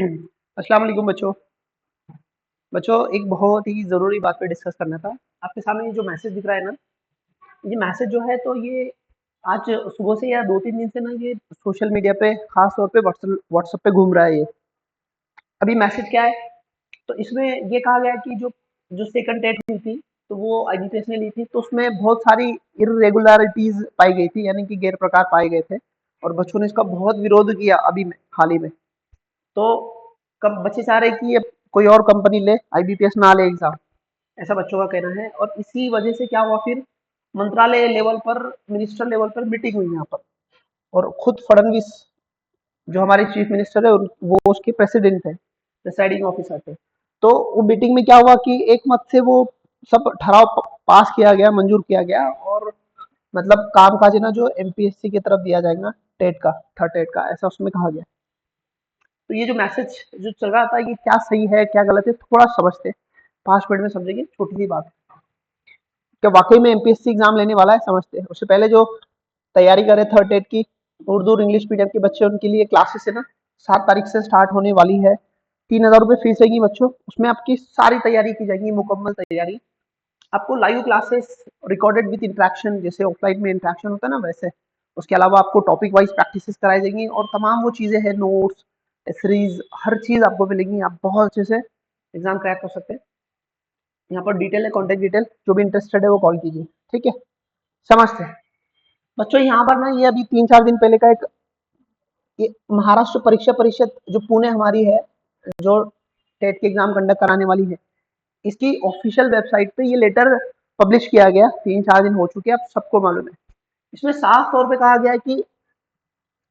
अस्सलाम वालेकुम बच्चों। बच्चों एक बहुत ही ज़रूरी बात पे डिस्कस करना था। आपके सामने ये जो मैसेज दिख रहा है ना, ये मैसेज जो है तो ये आज सुबह से या 2-3 दिन से ना ये सोशल मीडिया पे ख़ास तौर पे व्हाट्सएप पे घूम रहा है ये। अभी मैसेज क्या है? तो इसमें ये कहा गया है कि जो जो सेकंड टेट हुई थी, तो वो आईबीपीएस ने ली थी, तो उसमें बहुत सारी इर्रेगुलरिटीज़ पाई गई थी, यानी कि गैर प्रकार पाए गए थे और बच्चों ने इसका बहुत विरोध किया अभी में हाल ही में। तो कब बच्चे चाह रहे हैं कि ये कोई और कंपनी ले, आईबीपीएस ना ले एग्जाम, ऐसा बच्चों का कहना है। और इसी वजह से क्या हुआ, फिर मंत्रालय लेवल पर, मिनिस्टर लेवल पर मीटिंग हुई यहाँ पर, और खुद फडणवीस जो हमारे चीफ मिनिस्टर है वो उसके प्रेसिडेंट थे, प्रिसाइडिंग ऑफिसर थे। तो वो मीटिंग में क्या हुआ कि एक मत से वो सब ठराव पास किया गया, मंजूर किया गया, और मतलब काम काज ना जो एमपीएससी की तरफ दिया जाएगा, टेट का, थर्ड टेट का, ऐसा उसमें कहा गया। तो ये जो मैसेज जो चल रहा था, ये क्या सही है क्या गलत है, थोड़ा समझते हैं, 5 मिनट में समझेंगे, छोटी सी बात है। क्या वाकई में एमपीएससी एग्जाम लेने वाला है, समझते हैं। उससे पहले जो तैयारी करे थर्ड टेट की, उर्दू और इंग्लिश मीडियम के बच्चे, उनके लिए क्लासेस है ना 7 तारीख से स्टार्ट होने वाली है। 3,000 रुपये फीस रहेगी बच्चों, उसमें आपकी सारी तैयारी की जाएगी, मुकम्मल तैयारी। आपको live classes, recorded with interaction, जैसे ऑफलाइन में इंट्रैक्शन होता है ना वैसे। उसके अलावा आपको टॉपिक वाइज प्रैक्टिसेस कराई जाएंगी, और तमाम वो चीज़ें हैं, नोट्स, सीरीज, हर चीज़ आपको मिलेगी। आप बहुत अच्छे से एग्जाम क्रैक कर सकते हैं। यहाँ पर डिटेल है, कॉन्टेक्ट डिटेल, जो भी इंटरेस्टेड है वो कॉल कीजिए, ठीक है। समझते हैं बच्चों। यहाँ पर ना ये अभी 3-4 दिन पहले का एक, ये महाराष्ट्र परीक्षा परिषद जो पुणे हमारी है, जो टेट के एग्जाम कंडक्ट कराने वाली है, इसकी ऑफिशियल वेबसाइट पे ये लेटर पब्लिश किया गया। 3-4 दिन हो चुके हैं, अब सबको मालूम है। इसमें साफ तौर पे कहा गया है कि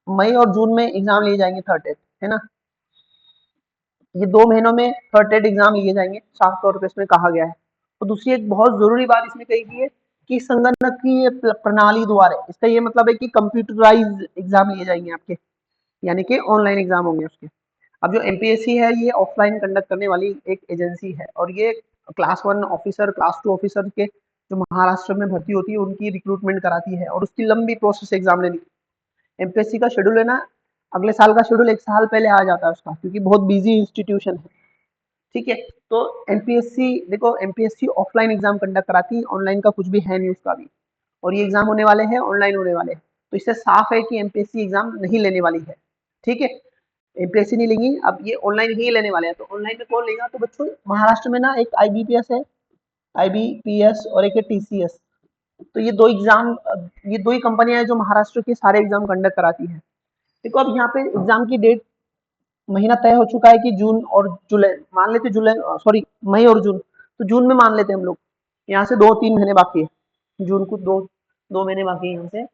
मई और जून में एग्जाम लिए जाएंगे थर्ड टेट, है ना। ये 2 महीनों में थर्ड टेट एग्जाम लिए जाएंगे, साफ तौर पे इसमें कहा गया है। और दूसरी एक बहुत जरूरी बात इसमें कही गई है कि संगणकीय प्रणाली द्वारा, इसका ये मतलब है कि कंप्यूटराइज एग्जाम लिए जाएंगे आपके, यानी कि ऑनलाइन एग्जाम होंगे उसके। अब जो एमपीएससी है, ये ऑफलाइन कंडक्ट करने वाली एक एजेंसी है, और ये क्लास 1 ऑफिसर, क्लास 2 ऑफिसर के जो महाराष्ट्र में भर्ती होती है, उनकी रिक्रूटमेंट कराती है, और उसकी लंबी प्रोसेस एग्जाम लेने की। एमपीएससी का शेड्यूल है ना, अगले साल का शेड्यूल 1 साल पहले आ जाता है उसका, क्योंकि बहुत बिजी इंस्टीट्यूशन है, ठीक है। तो एमपीएससी देखो, एमपीएससी ऑफलाइन एग्जाम कंडक्ट कराती है, ऑनलाइन का कुछ भी है नहीं उसका भी। और ये एग्जाम होने वाले हैं, ऑनलाइन होने वाले हैं, तो इससे साफ है कि एमपीएससी एग्जाम नहीं लेने वाली है, ठीक है। एमपीएससी नहीं लेंगी, अब ये ऑनलाइन ही लेने वाले हैं। तो ऑनलाइन में कौन लेगा, तो बच्चों महाराष्ट्र में ना एक आईबीपीएस है, आईबीपीएस, और एक है टीसीएस। तो ये दो ही कंपनियां हैं जो महाराष्ट्र के सारे एग्जाम कंडक्ट कराती हैं। देखो अब यहाँ पे एग्जाम की डेट, महीना तय हो चुका है कि जून और जुलाई, मान लेते जुलाई, सॉरी, मई और जून, तो जून में मान लेते हैं हम लोग। यहाँ से 2-3 महीने बाकी है, जून को 2 महीने बाकी है यहाँ से।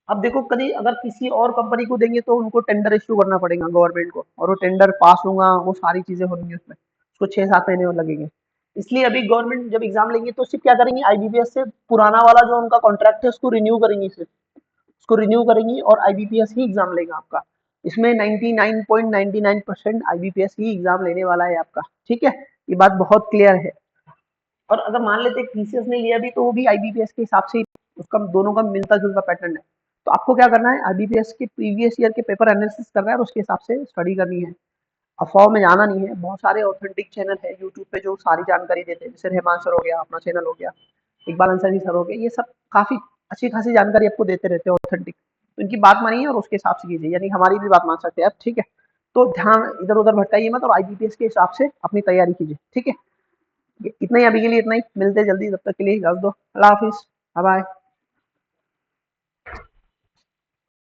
अब देखो, कभी अगर किसी और कंपनी को देंगे तो उनको टेंडर इश्यू करना पड़ेगा गवर्नमेंट को, और वो टेंडर पास होगा, वो सारी चीजें होंगी उसमें, उसको 6-7 महीने और लगेंगे। इसलिए अभी गवर्नमेंट जब एग्जाम लेंगे तो सिर्फ क्या करेंगे, आईबीपीएस से पुराना वाला जो उनका कॉन्ट्रैक्ट है उसको रिन्यू करेंगी, सिर्फ उसको रिन्यू करेंगी, और आईबीपीएस ही एग्जाम लेगा आपका। इसमें 99.99% आईबीपीएस ही एग्जाम लेने वाला है आपका, ठीक है। ये बात बहुत क्लियर है। और अगर मान लेते टीसीएस ने लिया भी, तो वो भी आईबीपीएस के हिसाब से उसका, दोनों का मिलता जुलता पैटर्न है। तो आपको क्या करना है, आईबीपीएस के प्रीवियस ईयर के पेपर एनालिसिस करना है, और उसके हिसाब से स्टडी करनी है। अफवाह में जाना नहीं है। बहुत सारे ऑथेंटिक चैनल है यूट्यूब पे जो सारी जानकारी देते हैं, जैसे रहमान सर हो गया, अपना चैनल हो गया, इकबाल अंसारी सर हो गए, ये सब काफी अच्छी खासी जानकारी आपको देते रहते हैं ऑथेंटिक। तो इनकी बात मानिए और उसके हिसाब से कीजिए, यानी हमारी भी बात मान सकते हैं आप, ठीक है। तो ध्यान इधर उधर भटकाइए मत, और आईबीपीएस के हिसाब से अपनी तैयारी कीजिए, ठीक है। इतना ही अभी के लिए, इतना ही, मिलते जल्दी, तब तक के लिए इजाजत दो, अल्लाह हाफिज, बाय बाय।